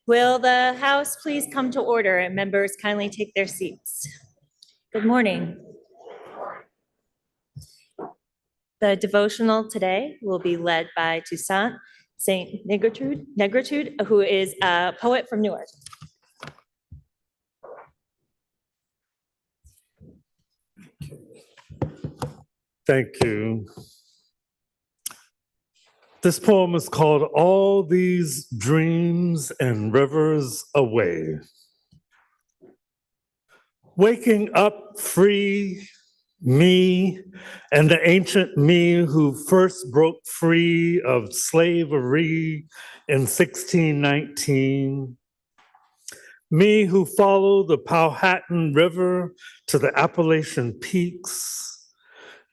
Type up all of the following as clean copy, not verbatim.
Will the House please come to order and members kindly take their seats? Good morning. The devotional today will be led by Toussaint St. Negritude, who is a poet from Newark. Thank you. This poem is called All These Dreams and Rivers Away. Waking up free, me, and the ancient me who first broke free of slavery in 1619. Me who followed the Powhatan River to the Appalachian Peaks.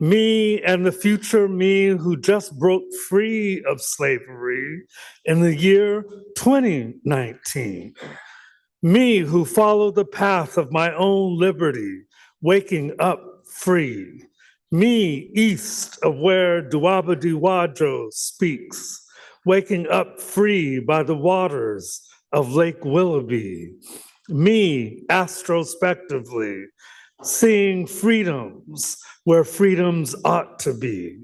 Me and the future me who just broke free of slavery in the year 2019. Me who followed the path of my own liberty, waking up free. Me east of where Duwabadi Wadro speaks, waking up free by the waters of Lake Willoughby. Me astrospectively, seeing freedoms where freedoms ought to be,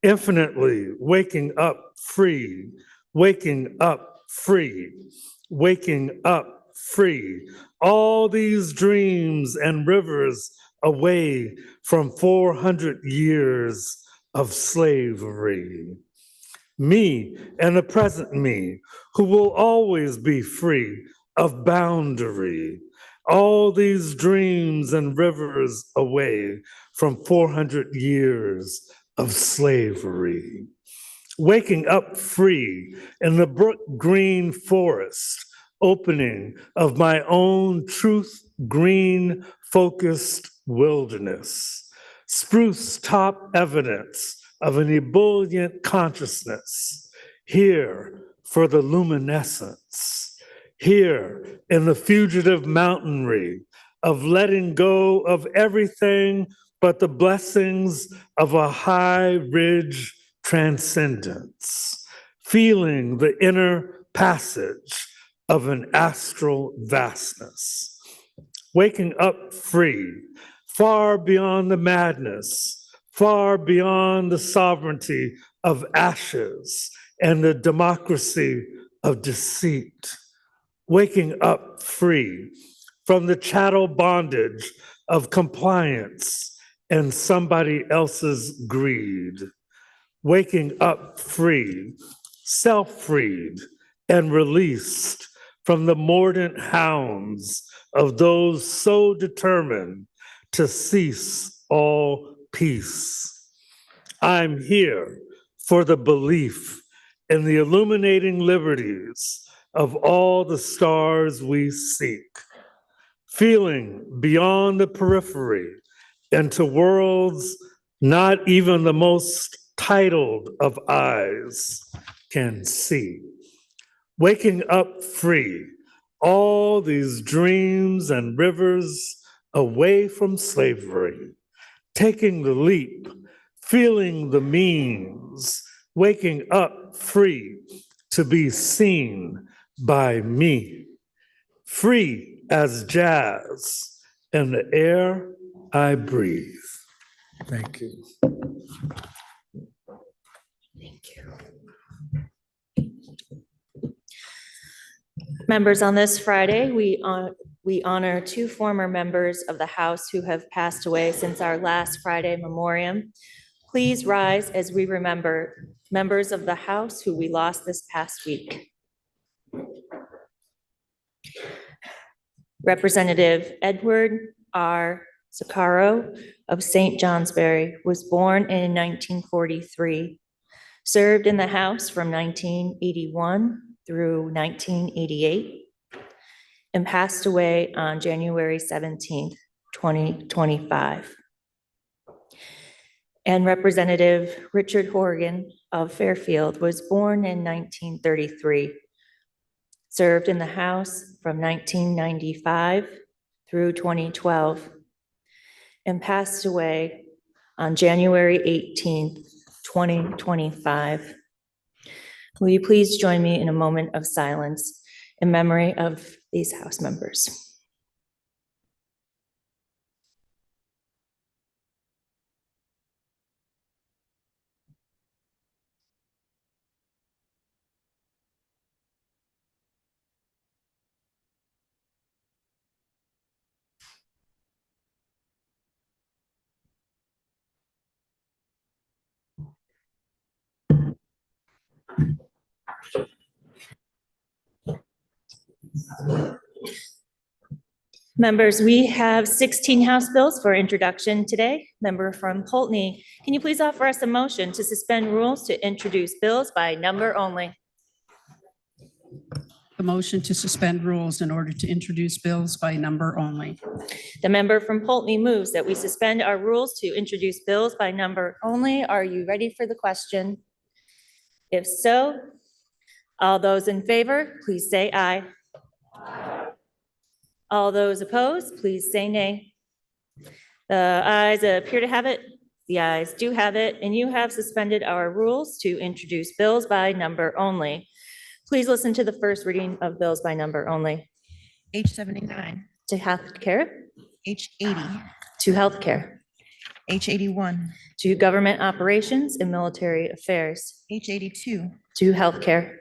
infinitely waking up free, waking up free, waking up free. All these dreams and rivers away from 400 years of slavery. Me and the present me, who will always be free of boundary. All these dreams and rivers away from 400 years of slavery. Waking up free in the brook green forest, opening of my own truth green focused wilderness. Spruce top evidence of an ebullient consciousness, here for the luminescence. Here in the fugitive mountainry of letting go of everything but the blessings of a high ridge transcendence, feeling the inner passage of an astral vastness, waking up free, far beyond the madness, far beyond the sovereignty of ashes and the democracy of deceit. Waking up free from the chattel bondage of compliance and somebody else's greed. Waking up free, self-freed and released from the mordant hounds of those so determined to cease all peace. I'm here for the belief in the illuminating liberties of all the stars we seek, feeling beyond the periphery into worlds not even the most titled of eyes can see. Waking up free, all these dreams and rivers away from slavery, taking the leap, feeling the means, waking up free to be seen by me, free as jazz in the air I breathe. Thank you. Thank you. Members, on this Friday, we honor two former members of the House who have passed away since our last Friday memoriam. Please rise as we remember members of the House who we lost this past week. Representative Edward R. Zuccaro of St. Johnsbury was born in 1943, served in the House from 1981 through 1988, and passed away on January 17th, 2025. And Representative Richard Horgan of Fairfield was born in 1933, served in the House from 1995 through 2012, and passed away on January 18th, 2025. Will you please join me in a moment of silence in memory of these House members. Members, we have 16 House bills for introduction today. Member from Poultney, can you please offer us a motion to suspend rules to introduce bills by number only? The motion to suspend rules in order to introduce bills by number only. The member from Poultney moves that we suspend our rules to introduce bills by number only. Are you ready for the question? If so, all those in favor, please say aye. All those opposed, please say nay. The ayes appear to have it. The ayes do have it, and you have suspended our rules to introduce bills by number only. Please listen to the first reading of bills by number only. H79, To healthcare, H80, to healthcare, H81, to government operations and military affairs, H82, to healthcare,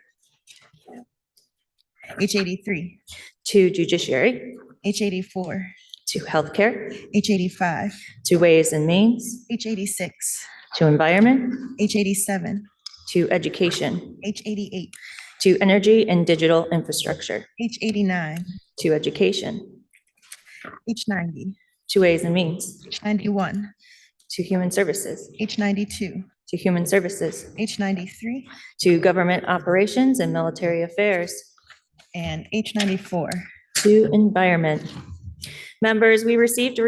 H83, to judiciary, H84, to healthcare, H85, to ways and means, H86, to environment, H87, to education, H88, to energy and digital infrastructure, H89, to education, H90, to ways and means, H91, to human services, H92, to human services, H93, to government operations and military affairs, and H94. to environment. Members, we received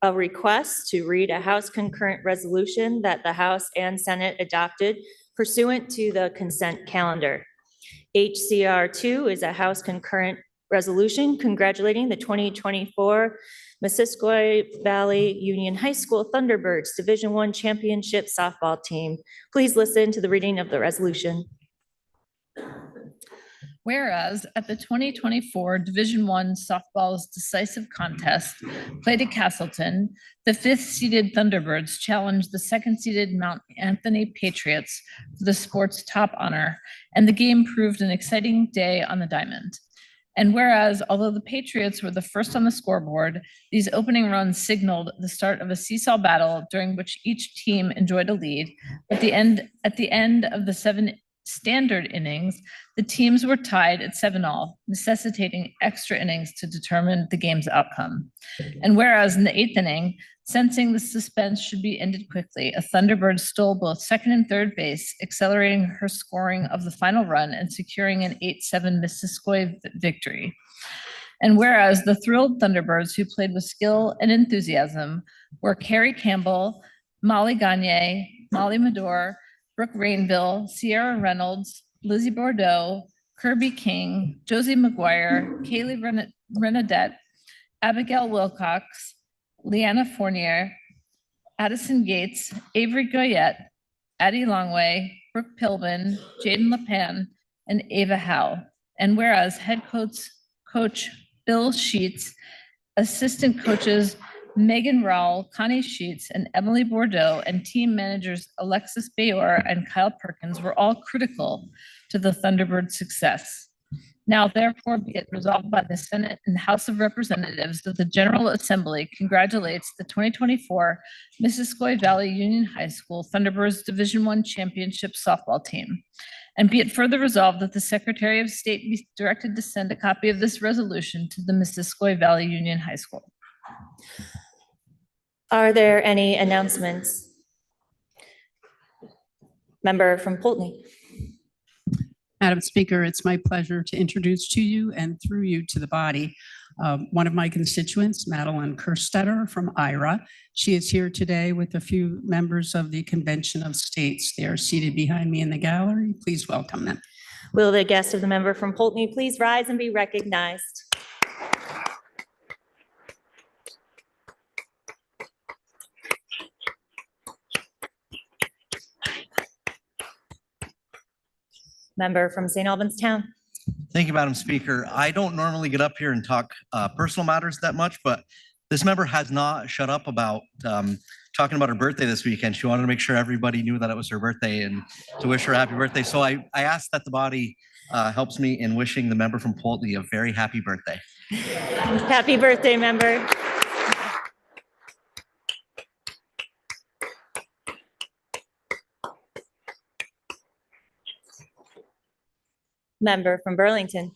a request to read a House concurrent resolution that the House and Senate adopted pursuant to the consent calendar. HCR 2 is a House concurrent resolution congratulating the 2024 Missisquoi Valley Union High School Thunderbirds Division I Championship Softball Team. Please listen to the reading of the resolution. Whereas at the 2024 Division I softball's decisive contest played at Castleton, the fifth-seeded Thunderbirds challenged the second-seeded Mount Anthony Patriots for the sport's top honor, and the game proved an exciting day on the diamond. And whereas, although the Patriots were the first on the scoreboard, these opening runs signaled the start of a seesaw battle during which each team enjoyed a lead. At the end of the 7 standard innings, the teams were tied at 7-all, necessitating extra innings to determine the game's outcome. And whereas in the 8th inning, sensing the suspense should be ended quickly, a Thunderbird stole both second and third base, accelerating her scoring of the final run and securing an 8-7 Missisquoi victory. And whereas the thrilled Thunderbirds, who played with skill and enthusiasm, were Carrie Campbell, Molly Gagne, Molly Medore, Brooke Rainville, Sierra Reynolds, Lizzie Bordeaux, Kirby King, Josie McGuire, Kaylee Renadette, Abigail Wilcox, Leanna Fournier, Addison Gates, Avery Goyette, Addie Longway, Brooke Pilbin, Jaden LePan, and Ava Howe. And whereas head coach Bill Sheets, assistant coaches Megan Rowell, Connie Sheets, and Emily Bordeaux, and team managers Alexis Bayor and Kyle Perkins were all critical to the Thunderbird success. Now therefore be it resolved by the Senate and House of Representatives that the General Assembly congratulates the 2024 Missisquoi Valley Union High School Thunderbirds Division I Championship Softball Team. And be it further resolved that the Secretary of State be directed to send a copy of this resolution to the Missisquoi Valley Union High School. Are there any announcements? Member from Poultney. Madam Speaker, it's my pleasure to introduce to you and through you to the body one of my constituents, Madeline Kerstetter from IRA. She is here today with a few members of the Convention of States. They are seated behind me in the gallery. Please welcome them. Will the guest of the member from Poultney please rise and be recognized? Member from St. Albans Town. Thank you, Madam Speaker. I don't normally get up here and talk personal matters that much, but this member has not shut up about talking about her birthday this weekend. She wanted to make sure everybody knew that it was her birthday and to wish her a happy birthday. So I asked that the body helps me in wishing the member from Pulte a very happy birthday. Happy birthday, member. Member from Burlington.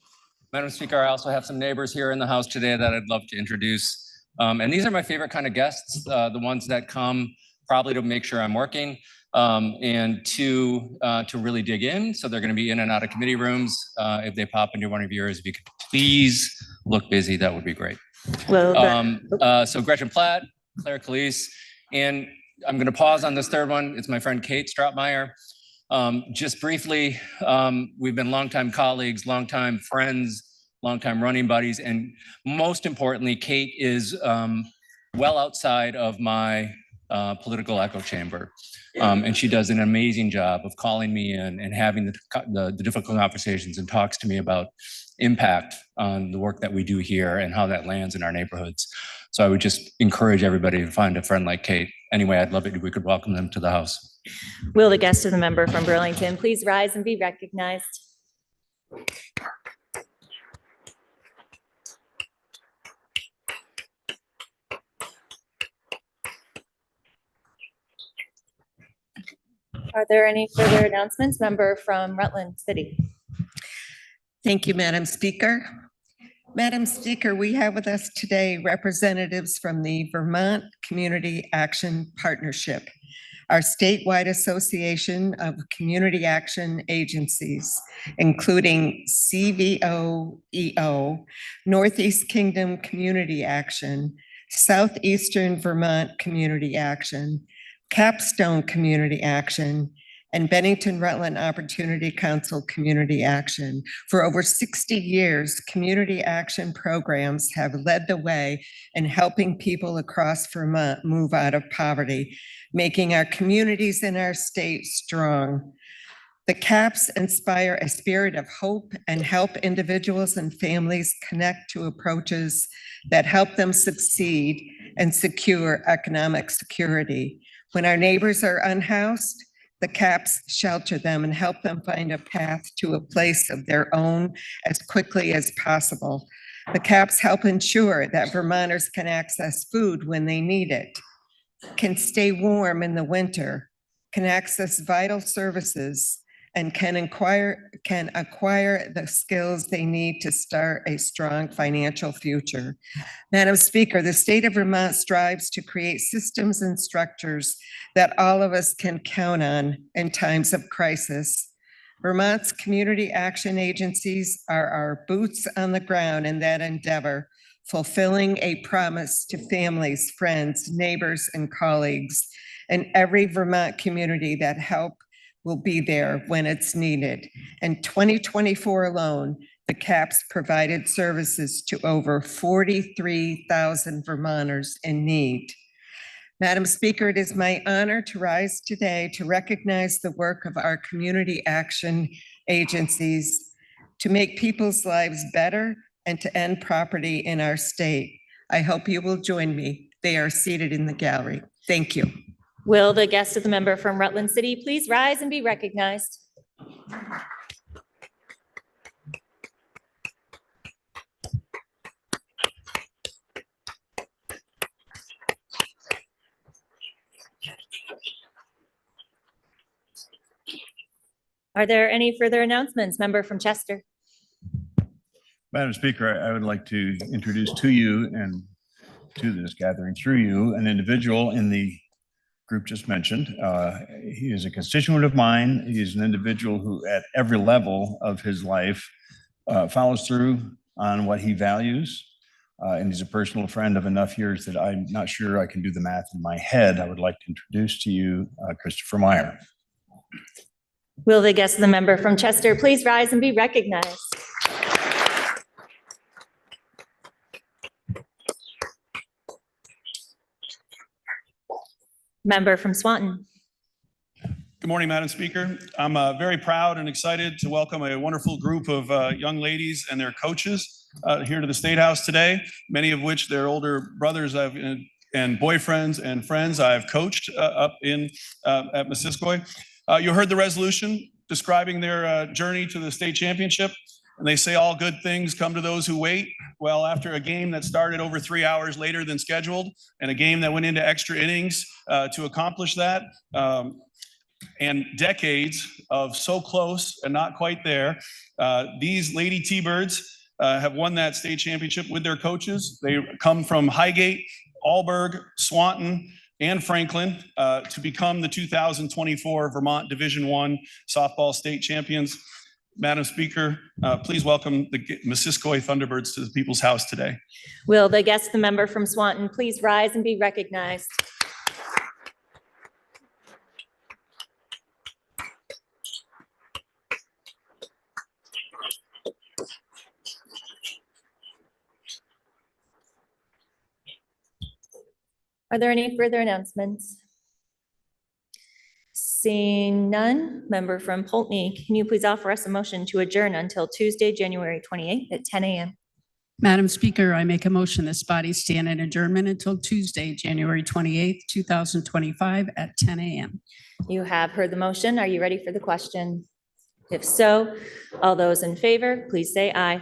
Madam Speaker, I also have some neighbors here in the house today that I'd love to introduce. And these are my favorite kind of guests, the ones that come probably to make sure I'm working and to really dig in. So they're going to be in and out of committee rooms. If they pop into one of yours, if you could please look busy, that would be great. Well, So Gretchen Platt, Claire Calise, and I'm going to pause on this third one. It's my friend Kate Strautmeyer. Just briefly, we've been longtime colleagues, longtime friends, longtime running buddies, and most importantly, Kate is well outside of my political echo chamber. And she does an amazing job of calling me in and having the difficult conversations and talks to me about impact on the work that we do here and how that lands in our neighborhoods. So I would just encourage everybody to find a friend like Kate. Anyway, I'd love it if we could welcome them to the house. will the guest of the member from Burlington please rise and be recognized? Are there any further announcements? Member from Rutland City. Thank you, Madam Speaker. Madam Speaker, we have with us today representatives from the Vermont Community Action Partnership, our statewide association of community action agencies, including CVOEO, Northeast Kingdom Community Action, Southeastern Vermont Community Action, Capstone Community Action, and Bennington Rutland Opportunity Council Community Action. For over 60 years, community action programs have led the way in helping people across Vermont move out of poverty, making our communities in our state strong. The CAPS inspire a spirit of hope and help individuals and families connect to approaches that help them succeed and secure economic security. When our neighbors are unhoused, the CAPS shelter them and help them find a path to a place of their own as quickly as possible. The CAPS help ensure that Vermonters can access food when they need it, can stay warm in the winter, can access vital services, and can acquire the skills they need to start a strong financial future. Madam Speaker, the state of Vermont strives to create systems and structures that all of us can count on in times of crisis. Vermont's community action agencies are our boots on the ground in that endeavor, fulfilling a promise to families, friends, neighbors, and colleagues in every Vermont community that help will be there when it's needed. In 2024 alone, the CAPS provided services to over 43,000 Vermonters in need. Madam Speaker, it is my honor to rise today to recognize the work of our community action agencies to make people's lives better and to end poverty in our state. I hope you will join me. They are seated in the gallery. Thank you. Will the guest of the member from Rutland City please rise and be recognized? Are there any further announcements? Member from Chester. Madam Speaker, I would like to introduce to you and to this gathering through you an individual in the group just mentioned. He is a constituent of mine. He is an individual who at every level of his life follows through on what he values. And he's a personal friend of enough years that I'm not sure I can do the math in my head. I would like to introduce to you Christopher Meyer. Will the guest of the member from Chester please rise and be recognized? Member from Swanton. Good Good morning, Madam Speaker. I'm very proud and excited to welcome a wonderful group of young ladies and their coaches here to the State House today, many of which their older brothers and boyfriends and friends I've coached up in at Missisquoi. You heard the resolution describing their journey to the state championship. And they say all good things come to those who wait. Well, after a game that started over 3 hours later than scheduled and a game that went into extra innings to accomplish that, and decades of so close and not quite there, these Lady T-Birds have won that state championship with their coaches. They come from Highgate, Alburgh, Swanton, and Franklin to become the 2024 Vermont Division I softball state champions. Madam Speaker, please welcome the Missisquoi Thunderbirds to the People's House today. Will the guest member from Swanton please rise and be recognized? Are there any further announcements? Seeing none, member from Poultney, can you please offer us a motion to adjourn until Tuesday, January 28th at 10 a.m.? Madam Speaker, I make a motion this body stand in adjournment until Tuesday, January 28th, 2025 at 10 a.m. You have heard the motion. Are you ready for the question? If so, all those in favor, please say aye.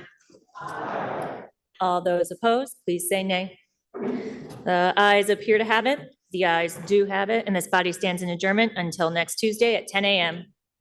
All those opposed, please say nay. The ayes appear to have it. The ayes do have it, and this body stands in adjournment until next Tuesday at 10 a.m.